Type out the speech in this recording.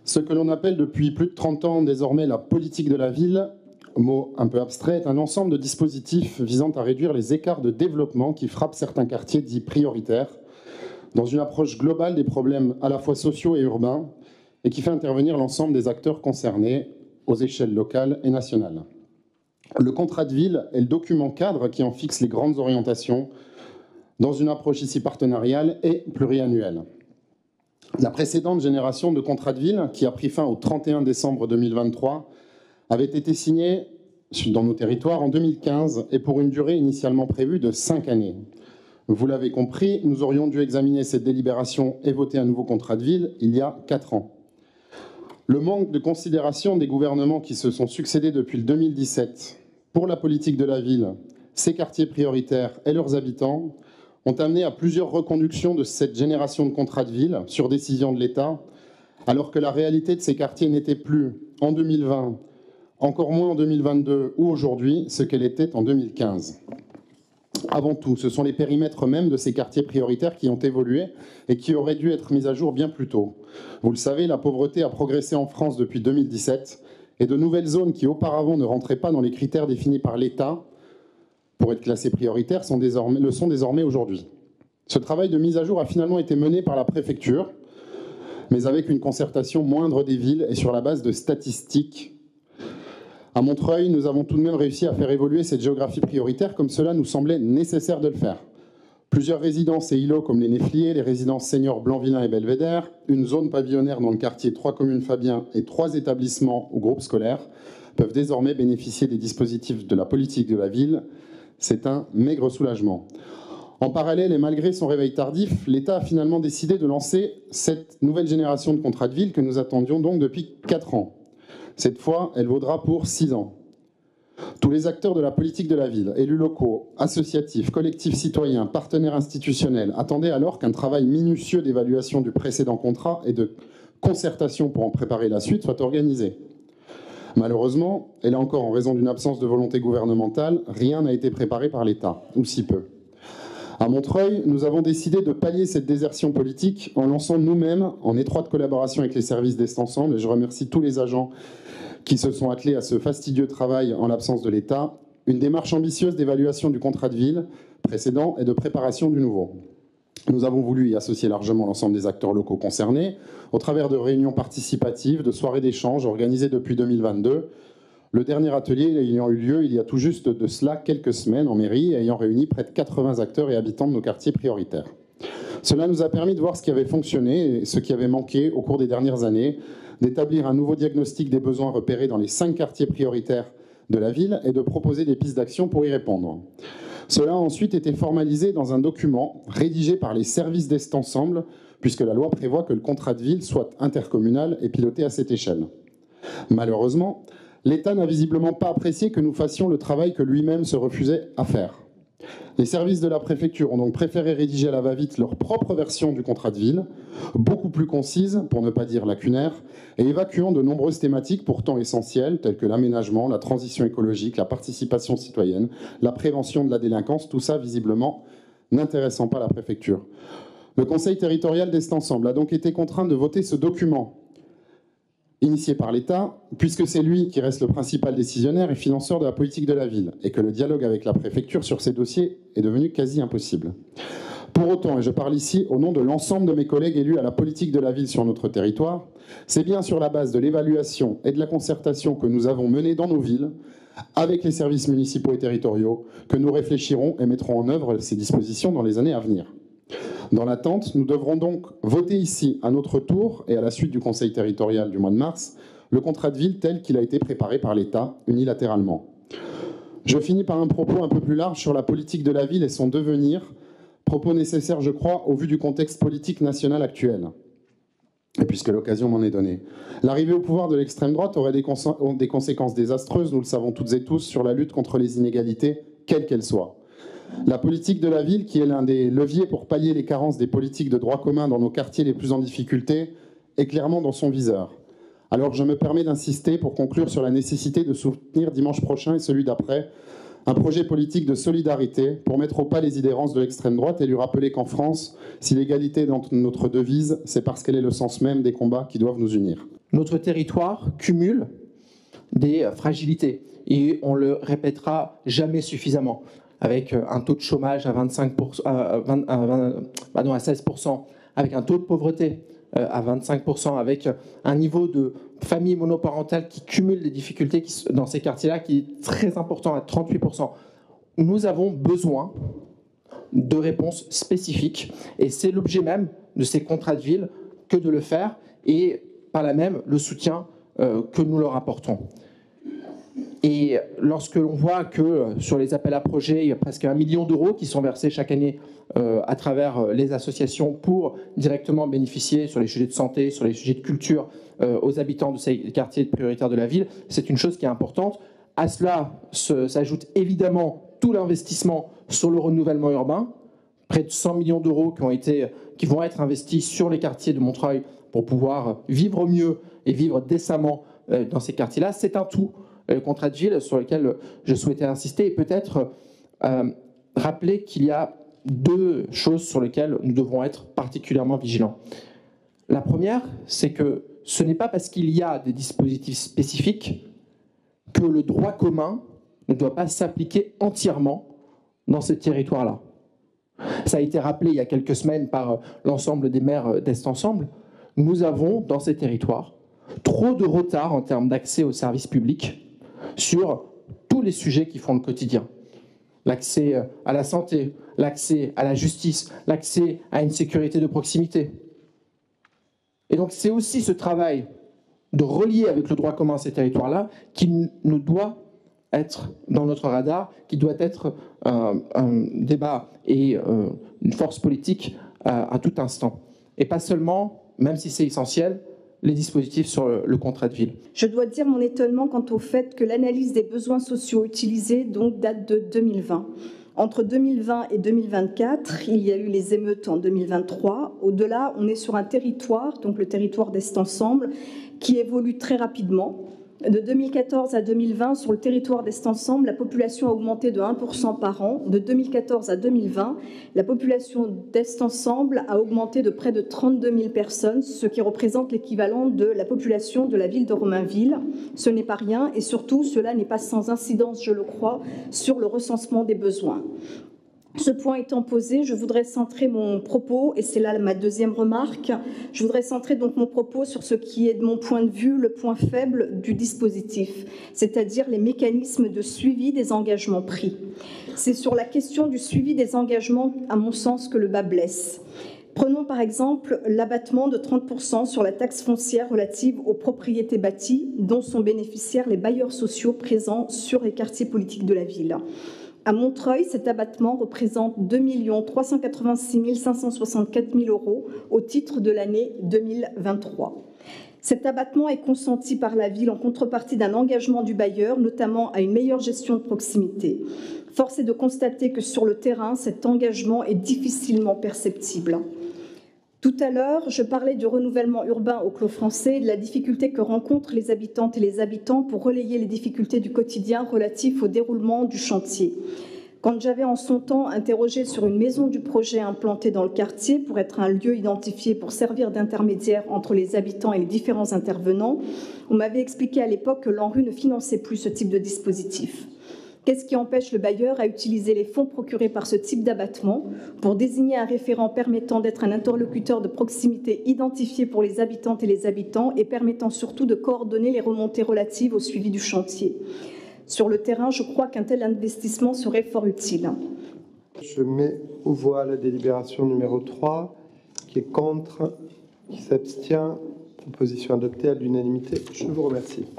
Ce que l'on appelle depuis plus de 30 ans désormais la politique de la ville, mot un peu abstrait, est un ensemble de dispositifs visant à réduire les écarts de développement qui frappent certains quartiers dits prioritaires, dans une approche globale des problèmes à la fois sociaux et urbains, et qui fait intervenir l'ensemble des acteurs concernés aux échelles locales et nationales. Le contrat de ville est le document cadre qui en fixe les grandes orientations dans une approche ici partenariale et pluriannuelle. La précédente génération de contrats de ville, qui a pris fin au 31 décembre 2023, avait été signée dans nos territoires en 2015 et pour une durée initialement prévue de 5 années. Vous l'avez compris, nous aurions dû examiner cette délibération et voter un nouveau contrat de ville il y a 4 ans. Le manque de considération des gouvernements qui se sont succédés depuis le 2017 pour la politique de la ville, ses quartiers prioritaires et leurs habitants ont amené à plusieurs reconductions de cette génération de contrats de ville sur décision de l'État, alors que la réalité de ces quartiers n'était plus, en 2020, encore moins en 2022 ou aujourd'hui, ce qu'elle était en 2015. Avant tout, ce sont les périmètres même de ces quartiers prioritaires qui ont évolué et qui auraient dû être mis à jour bien plus tôt. Vous le savez, la pauvreté a progressé en France depuis 2017 et de nouvelles zones qui auparavant ne rentraient pas dans les critères définis par l'État pour être classées prioritaires le sont désormais aujourd'hui. Ce travail de mise à jour a finalement été mené par la préfecture, mais avec une concertation moindre des villes et sur la base de statistiques. À Montreuil, nous avons tout de même réussi à faire évoluer cette géographie prioritaire comme cela nous semblait nécessaire de le faire. Plusieurs résidences et îlots comme les Néfliers, les résidences seniors Blanc-Villain et Belvédère, une zone pavillonnaire dans le quartier 3 communes Fabien et 3 établissements ou groupes scolaires peuvent désormais bénéficier des dispositifs de la politique de la ville. C'est un maigre soulagement. En parallèle et malgré son réveil tardif, l'État a finalement décidé de lancer cette nouvelle génération de contrats de ville que nous attendions donc depuis 4 ans. Cette fois, elle vaudra pour 6 ans. Tous les acteurs de la politique de la ville, élus locaux, associatifs, collectifs citoyens, partenaires institutionnels, attendaient alors qu'un travail minutieux d'évaluation du précédent contrat et de concertation pour en préparer la suite soit organisé. Malheureusement, et là encore en raison d'une absence de volonté gouvernementale, rien n'a été préparé par l'État, ou si peu. À Montreuil, nous avons décidé de pallier cette désertion politique en lançant nous-mêmes, en étroite collaboration avec les services d'Est Ensemble, et je remercie tous les agents qui se sont attelés à ce fastidieux travail en l'absence de l'État, une démarche ambitieuse d'évaluation du contrat de ville précédent et de préparation du nouveau. Nous avons voulu y associer largement l'ensemble des acteurs locaux concernés, au travers de réunions participatives, de soirées d'échange organisées depuis 2022, le dernier atelier ayant eu lieu il y a tout juste de cela quelques semaines en mairie, ayant réuni près de 80 acteurs et habitants de nos quartiers prioritaires. Cela nous a permis de voir ce qui avait fonctionné et ce qui avait manqué au cours des dernières années, d'établir un nouveau diagnostic des besoins repérés dans les 5 quartiers prioritaires de la ville et de proposer des pistes d'action pour y répondre. Cela a ensuite été formalisé dans un document rédigé par les services d'Est Ensemble, puisque la loi prévoit que le contrat de ville soit intercommunal et piloté à cette échelle. Malheureusement, l'État n'a visiblement pas apprécié que nous fassions le travail que lui-même se refusait à faire. Les services de la préfecture ont donc préféré rédiger à la va-vite leur propre version du contrat de ville, beaucoup plus concise, pour ne pas dire lacunaire, et évacuant de nombreuses thématiques pourtant essentielles, telles que l'aménagement, la transition écologique, la participation citoyenne, la prévention de la délinquance, tout ça visiblement n'intéressant pas la préfecture. Le Conseil territorial d'Est Ensemble a donc été contraint de voter ce document initié par l'État, puisque c'est lui qui reste le principal décisionnaire et financeur de la politique de la ville, et que le dialogue avec la préfecture sur ces dossiers est devenu quasi impossible. Pour autant, et je parle ici au nom de l'ensemble de mes collègues élus à la politique de la ville sur notre territoire, c'est bien sur la base de l'évaluation et de la concertation que nous avons menée dans nos villes, avec les services municipaux et territoriaux, que nous réfléchirons et mettrons en œuvre ces dispositions dans les années à venir. Dans l'attente, nous devrons donc voter ici, à notre tour, et à la suite du Conseil territorial du mois de mars, le contrat de ville tel qu'il a été préparé par l'État, unilatéralement. Je finis par un propos un peu plus large sur la politique de la ville et son devenir, propos nécessaire, je crois, au vu du contexte politique national actuel, et puisque l'occasion m'en est donnée. L'arrivée au pouvoir de l'extrême droite aurait des conséquences désastreuses, nous le savons toutes et tous, sur la lutte contre les inégalités, quelles qu'elles soient. La politique de la ville, qui est l'un des leviers pour pallier les carences des politiques de droit commun dans nos quartiers les plus en difficulté, est clairement dans son viseur. Alors je me permets d'insister pour conclure sur la nécessité de soutenir dimanche prochain et celui d'après Un projet politique de solidarité pour mettre au pas les idérances de l'extrême droite et lui rappeler qu'en France, si l'égalité est notre devise, c'est parce qu'elle est le sens même des combats qui doivent nous unir. Notre territoire cumule des fragilités et on le répétera jamais suffisamment, avec un taux de chômage à 16%, avec un taux de pauvreté à 25%, avec un niveau de famille monoparentale qui cumule des difficultés dans ces quartiers-là qui est très important, à 38%. Nous avons besoin de réponses spécifiques et c'est l'objet même de ces contrats de ville que de le faire et par là même le soutien que nous leur apportons. Et lorsque l'on voit que sur les appels à projets, il y a presque 1 million d'euros qui sont versés chaque année à travers les associations pour directement bénéficier sur les sujets de santé, sur les sujets de culture aux habitants de ces quartiers prioritaires de la ville, c'est une chose qui est importante. À cela s'ajoute évidemment tout l'investissement sur le renouvellement urbain, près de 100 millions d'euros qui vont être investis sur les quartiers de Montreuil pour pouvoir vivre mieux et vivre décemment dans ces quartiers-là. C'est un tout. Le contrat de ville sur lequel je souhaitais insister et peut-être rappeler qu'il y a 2 choses sur lesquelles nous devons être particulièrement vigilants. La première, c'est que ce n'est pas parce qu'il y a des dispositifs spécifiques que le droit commun ne doit pas s'appliquer entièrement dans ce territoire-là. Ça a été rappelé il y a quelques semaines par l'ensemble des maires d'Est Ensemble. Nous avons dans ces territoires trop de retard en termes d'accès aux services publics sur tous les sujets qui font le quotidien. L'accès à la santé, l'accès à la justice, l'accès à une sécurité de proximité. Et donc c'est aussi ce travail de relier avec le droit commun ces territoires-là qui nous doit être dans notre radar, qui doit être un débat et une force politique à tout instant. Et pas seulement, même si c'est essentiel, les dispositifs sur le contrat de ville. Je dois dire mon étonnement quant au fait que l'analyse des besoins sociaux utilisés donc, date de 2020. Entre 2020 et 2024, il y a eu les émeutes en 2023. Au-delà, on est sur un territoire, donc le territoire d'Est Ensemble, qui évolue très rapidement. De 2014 à 2020, sur le territoire d'Est Ensemble, la population a augmenté de 1% par an. De 2014 à 2020, la population d'Est Ensemble a augmenté de près de 32 000 personnes, ce qui représente l'équivalent de la population de la ville de Romainville. Ce n'est pas rien et surtout, cela n'est pas sans incidence, je le crois, sur le recensement des besoins. Ce point étant posé, je voudrais centrer mon propos, et c'est là ma deuxième remarque, je voudrais centrer donc mon propos sur ce qui est, de mon point de vue, le point faible du dispositif, c'est-à-dire les mécanismes de suivi des engagements pris. C'est sur la question du suivi des engagements, à mon sens, que le bât blesse. Prenons par exemple l'abattement de 30% sur la taxe foncière relative aux propriétés bâties, dont sont bénéficiaires les bailleurs sociaux présents sur les quartiers politiques de la ville. À Montreuil, cet abattement représente 2 386 564 000 euros au titre de l'année 2023. Cet abattement est consenti par la ville en contrepartie d'un engagement du bailleur, notamment à une meilleure gestion de proximité. Force est de constater que sur le terrain, cet engagement est difficilement perceptible. Tout à l'heure, je parlais du renouvellement urbain au Clos français et de la difficulté que rencontrent les habitantes et les habitants pour relayer les difficultés du quotidien relatifs au déroulement du chantier. Quand j'avais en son temps interrogé sur une maison du projet implantée dans le quartier pour être un lieu identifié pour servir d'intermédiaire entre les habitants et les différents intervenants, on m'avait expliqué à l'époque que l'ANRU ne finançait plus ce type de dispositif. Qu'est-ce qui empêche le bailleur à utiliser les fonds procurés par ce type d'abattement pour désigner un référent permettant d'être un interlocuteur de proximité identifié pour les habitantes et les habitants et permettant surtout de coordonner les remontées relatives au suivi du chantier? Sur le terrain, je crois qu'un tel investissement serait fort utile. Je mets aux voix la délibération numéro 3, qui est contre, qui s'abstient. Proposition adoptée à l'unanimité. Je vous remercie.